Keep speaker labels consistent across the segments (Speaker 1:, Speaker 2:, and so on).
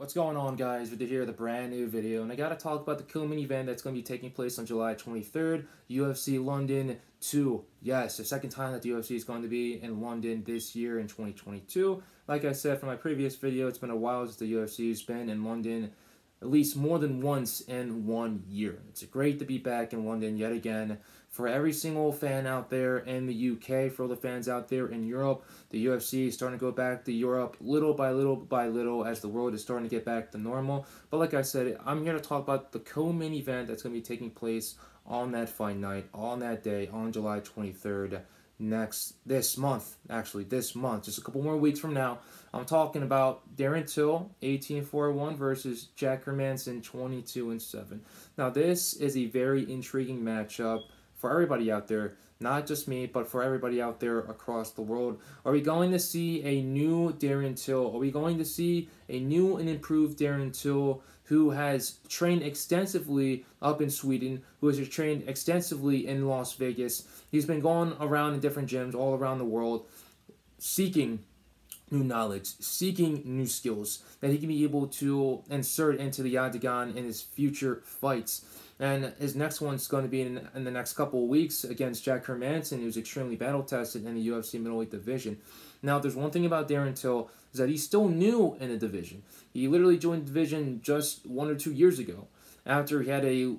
Speaker 1: What's going on, guys? Good to hear the brand new video, and I gotta talk about the co-main event that's going to be taking place on July 23rd, UFC London 2. Yes, the second time that the UFC is going to be in London this year in 2022. Like I said from my previous video, it's been a while since the UFC has been in London, at least more than once in 1 year. It's great to be back in London yet again. For every single fan out there in the UK, for all the fans out there in Europe, the UFC is starting to go back to Europe little by little by little as the world is starting to get back to normal. But like I said, I'm here to talk about the co-main event that's going to be taking place on that fight night, on that day, on July 23rd, this month, just a couple more weeks from now. I'm talking about Darren Till, 18-4-1 versus Jack Hermansson, 22-7. Now, this is a very intriguing matchup for everybody out there, not just me, but for everybody out there across the world. Are we going to see a new Darren Till? Are we going to see a new and improved Darren Till who has trained extensively up in Sweden, who has trained extensively in Las Vegas? He's been going around in different gyms all around the world, seeking new knowledge, seeking new skills that he can be able to insert into the octagon in his future fights. And his next one's going to be in the next couple of weeks against Jack Hermansson, who's extremely battle-tested in the UFC middleweight division. Now, there's one thing about Darren Till, is that he's still new in the division. He literally joined the division just 1 or 2 years ago, after he had a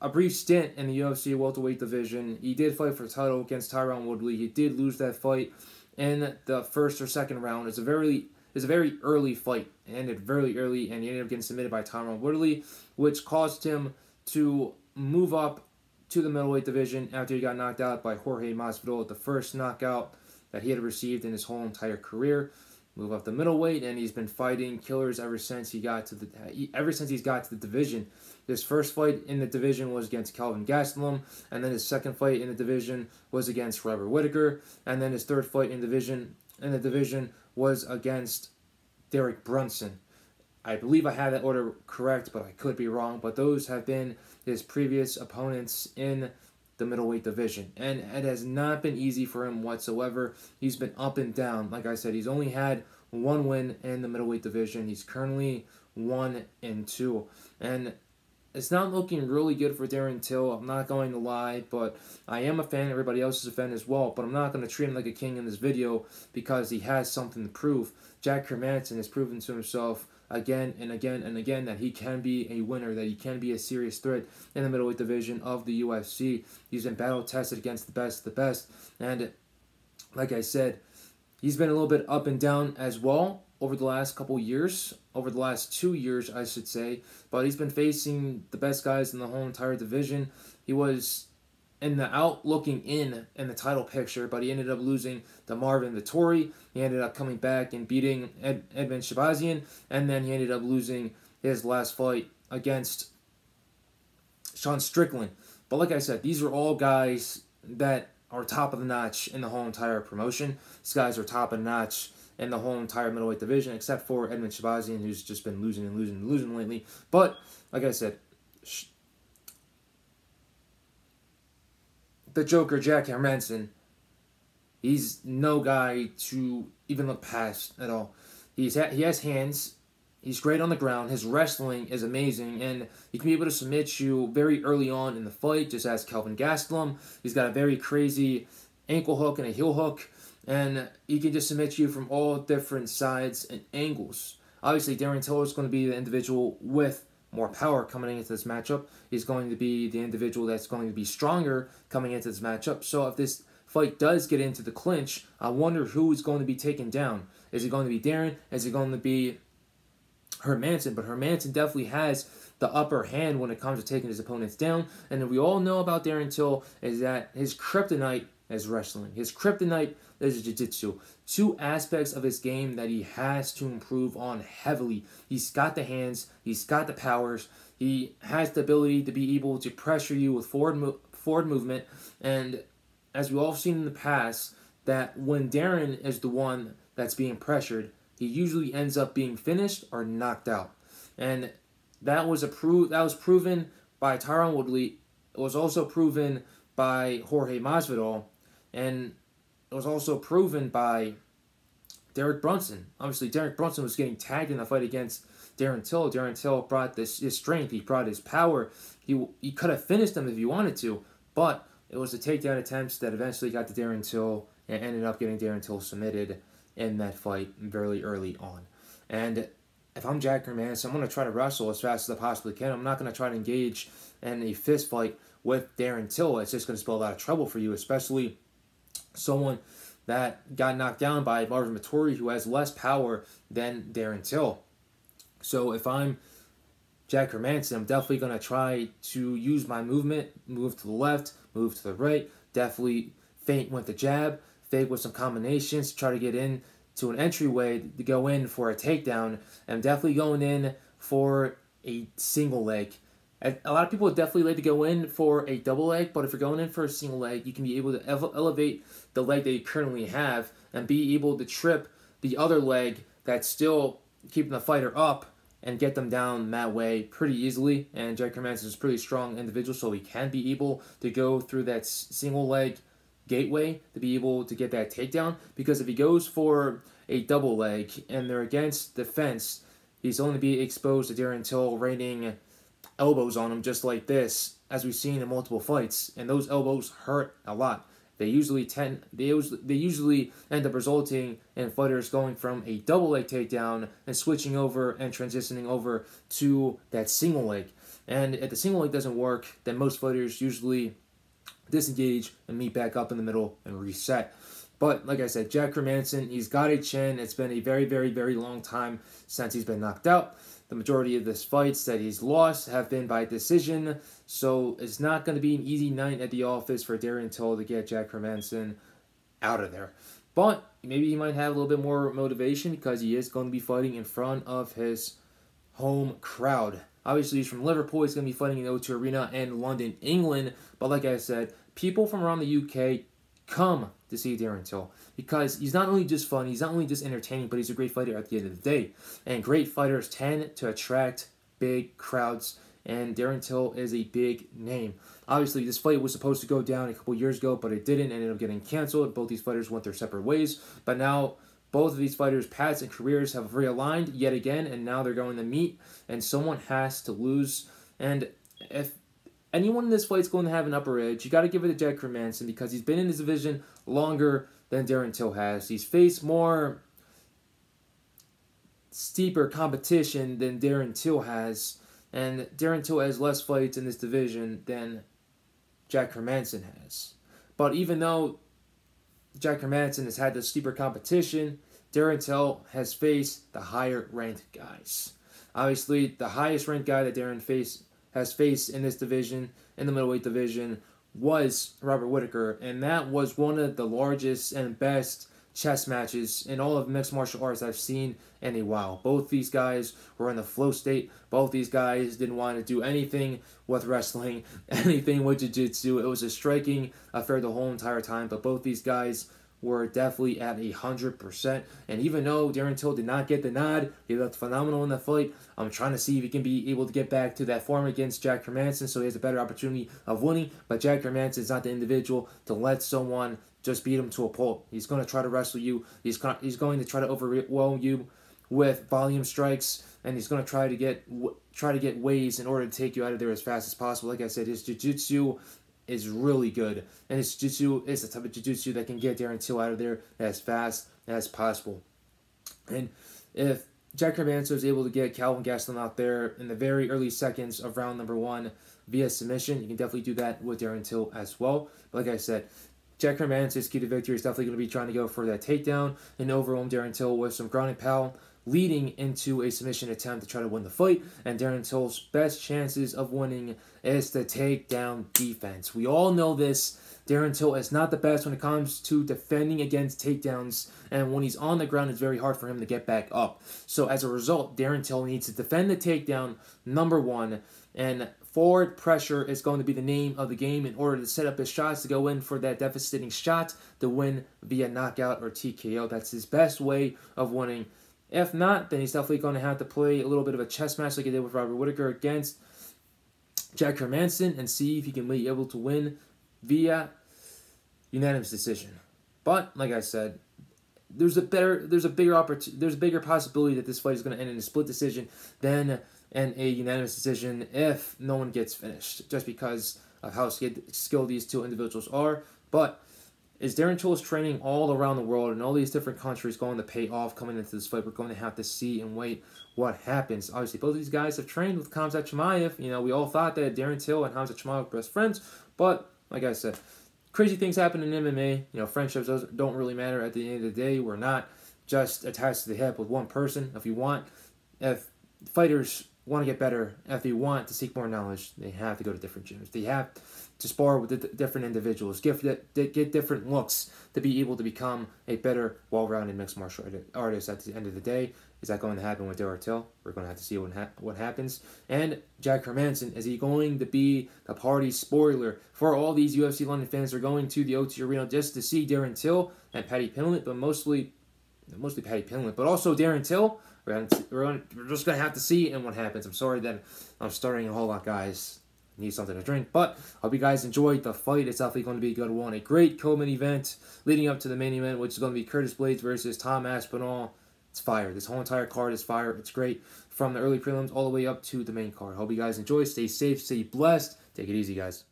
Speaker 1: brief stint in the UFC welterweight division. He did fight for the title against Tyron Woodley. He did lose that fight in the first or second round. It's a very early fight. It ended very early, and he ended up getting submitted by Tyron Woodley, which caused him to move up to the middleweight division after he got knocked out by Jorge Masvidal, the first knockout that he had received in his whole entire career. Move up to middleweight, and he's been fighting killers ever since he's got to the division. His first fight in the division was against Kelvin Gastelum, and then his second fight in the division was against Robert Whittaker, and then his third fight in the division was against Derek Brunson. I believe I had that order correct, but I could be wrong. But those have been his previous opponents in the middleweight division. And it has not been easy for him whatsoever. He's been up and down. Like I said, he's only had one win in the middleweight division. He's currently 1-2. And it's not looking really good for Darren Till. I'm not going to lie, but I am a fan. Everybody else is a fan as well. But I'm not going to treat him like a king in this video because he has something to prove. Jack Hermansson has proven to himself again and again and again that he can be a winner, that he can be a serious threat in the middleweight division of the UFC. He's been battle-tested against the best of the best. And like I said, he's been a little bit up and down as well over the last couple years, over the last 2 years, I should say. But he's been facing the best guys in the whole entire division. He was in the looking in the title picture, but he ended up losing to Marvin Vettori. He ended up coming back and beating Edmund Shabazian, and then he ended up losing his last fight against Sean Strickland. But like I said, these are all guys that are top of the notch in the whole entire promotion. These guys are top of the notch in the whole entire middleweight division, except for Edmund Shabazian, who's just been losing lately. But like I said, the Joker, Jack Hermansson, he's no guy to even look past at all. He has hands. He's great on the ground. His wrestling is amazing, and he can be able to submit you very early on in the fight, just as Kelvin Gastelum. He's got a very crazy ankle hook and a heel hook, and he can just submit you from all different sides and angles. Obviously, Darren Till is going to be the individual with more power coming into this matchup. He's going to be the individual that's going to be stronger coming into this matchup. So if this fight does get into the clinch, I wonder who is going to be taken down. Is it going to be Darren? Is it going to be Hermansson? But Hermansson definitely has the upper hand when it comes to taking his opponents down. And we all know about Darren Till is that his kryptonite is wrestling. His kryptonite is jiu-jitsu. Two aspects of his game that he has to improve on heavily. He's got the hands. He's got the powers. He has the ability to be able to pressure you with forward movement. And as we've all seen in the past, that when Darren is the one that's being pressured, he usually ends up being finished or knocked out. And that was proven by Tyron Woodley. It was also proven by Jorge Masvidal. And it was also proven by Derek Brunson. Obviously, Derek Brunson was getting tagged in the fight against Darren Till. Darren Till brought his strength. He brought his power. He could have finished him if he wanted to, but it was the takedown attempts that eventually got to Darren Till and ended up getting Darren Till submitted in that fight very early on. And if I'm Jack Hermansson, I'm going to try to wrestle as fast as I possibly can. I'm not going to try to engage in a fist fight with Darren Till. It's just going to spell a lot of trouble for you, especially someone that got knocked down by Marvin Vettori, who has less power than Darren Till. So if I'm Jack Hermansson, I'm definitely going to try to use my movement, move to the left, move to the right, definitely feint with the jab, fake with some combinations, try to get in to an entryway to go in for a takedown. I'm definitely going in for a single leg. A lot of people would definitely like to go in for a double leg, but if you're going in for a single leg, you can be able to elevate the leg that you currently have and be able to trip the other leg that's still keeping the fighter up and get them down that way pretty easily. And Jack Hermansson is a pretty strong individual, so he can be able to go through that single leg gateway to be able to get that takedown. Because if he goes for a double leg and they're against the fence, he's only be exposed to Darren Till raining elbows on him just like this, as we've seen in multiple fights, and those elbows hurt a lot. They usually end up resulting in fighters going from a double leg takedown and switching over and transitioning over to that single leg. And if the single leg doesn't work, then most fighters usually disengage and meet back up in the middle and reset. But like I said, Jack Hermansson, he's got a chin. It's been a very long time since he's been knocked out. The majority of his fights that he's lost have been by decision, so it's not going to be an easy night at the office for Darren Till to get Jack Hermansson out of there. But maybe he might have a little bit more motivation because he is going to be fighting in front of his home crowd. Obviously, he's from Liverpool. He's going to be fighting in the O2 Arena in London, England. But like I said, people from around the UK come to see Darren Till because he's not only just fun, he's not only just entertaining, but he's a great fighter at the end of the day. And great fighters tend to attract big crowds, and Darren Till is a big name. Obviously, this fight was supposed to go down a couple years ago, but it didn't, and ended up getting canceled. Both these fighters went their separate ways, but now both of these fighters' paths and careers have realigned yet again, and now they're going to meet, and someone has to lose. And if anyone in this fight is going to have an upper edge, you got to give it to Jack Hermansson because he's been in this division longer than Darren Till has. He's faced more steeper competition than Darren Till has, and Darren Till has less fights in this division than Jack Hermansson has. But even though Jack Hermansson has had the steeper competition, Darren Till has faced the higher ranked guys. Obviously, the highest ranked guy that Darren has faced in this division, in the middleweight division, was Robert Whittaker, and that was one of the largest and best chess matches in all of mixed martial arts I've seen in a while. Both these guys were in the flow state. Both these guys didn't want to do anything with wrestling, anything with jiu-jitsu. It was a striking affair the whole entire time, but both these guys were definitely at 100%. And even though Darren Till did not get the nod, he looked phenomenal in the fight. I'm trying to see if he can be able to get back to that form against Jack Hermansson so he has a better opportunity of winning. But Jack Hermansson is not the individual to let someone just beat him to a pulp. He's going to try to wrestle you. He's going to try to overwhelm you with volume strikes, and he's going to try to get ways in order to take you out of there as fast as possible. Like I said, his jiu-jitsu is really good, and his jiu-jitsu is the type of jiu-jitsu that can get Darren Till out of there as fast as possible. And if Jack Hermansson is able to get Calvin Gastelum out there in the very early seconds of round number 1 via submission, you can definitely do that with Darren Till as well. But like I said, Jack Hermansson's key to victory is definitely going to be trying to go for that takedown and overwhelm Darren Till with some ground and pound, leading into a submission attempt to try to win the fight. And Darren Till's best chances of winning is the takedown defense. We all know this. Darren Till is not the best when it comes to defending against takedowns, and when he's on the ground, it's very hard for him to get back up. So as a result, Darren Till needs to defend the takedown, number 1, and forward pressure is going to be the name of the game in order to set up his shots to go in for that devastating shot to win via knockout or TKO. That's his best way of winning. If not, then he's definitely going to have to play a little bit of a chess match like he did with Robert Whittaker against Jack Hermansson and see if he can be able to win via unanimous decision. But, like I said, there's a bigger possibility that this fight is going to end in a split decision than in a unanimous decision if no one gets finished, just because of how skilled these two individuals are. But is Darren Till's training all around the world and all these different countries going to pay off coming into this fight? We're going to have to see and wait what happens. Obviously, both of these guys have trained with Khamzat Chimaev. You know, we all thought that Darren Till and Khamzat Chimaev were best friends, but like I said, crazy things happen in MMA. You know, friendships don't really matter at the end of the day. We're not just attached to the hip with one person. If fighters want to get better, if they want to seek more knowledge, they have to go to different gyms. They have to spar with different individuals, get different looks to be able to become a better, well-rounded mixed martial artist at the end of the day. Is that going to happen with Darren Till? We're going to have to see what happens. And Jack Hermansson, is he going to be the party spoiler for all these UFC London fans who are going to the O2 Arena just to see Darren Till and Paddy Pimblett, but mostly Paddy Pimblett, but also Darren Till? We're just going to have to see and what happens. I'm sorry that I'm starting a whole lot, guys. Need something to drink. But hope you guys enjoyed the fight. It's definitely going to be a good one. A great co-main event leading up to the main event, which is going to be Curtis Blades versus Tom Aspinall. It's fire. This whole entire card is fire. It's great from the early prelims all the way up to the main card. Hope you guys enjoy. Stay safe. Stay blessed. Take it easy, guys.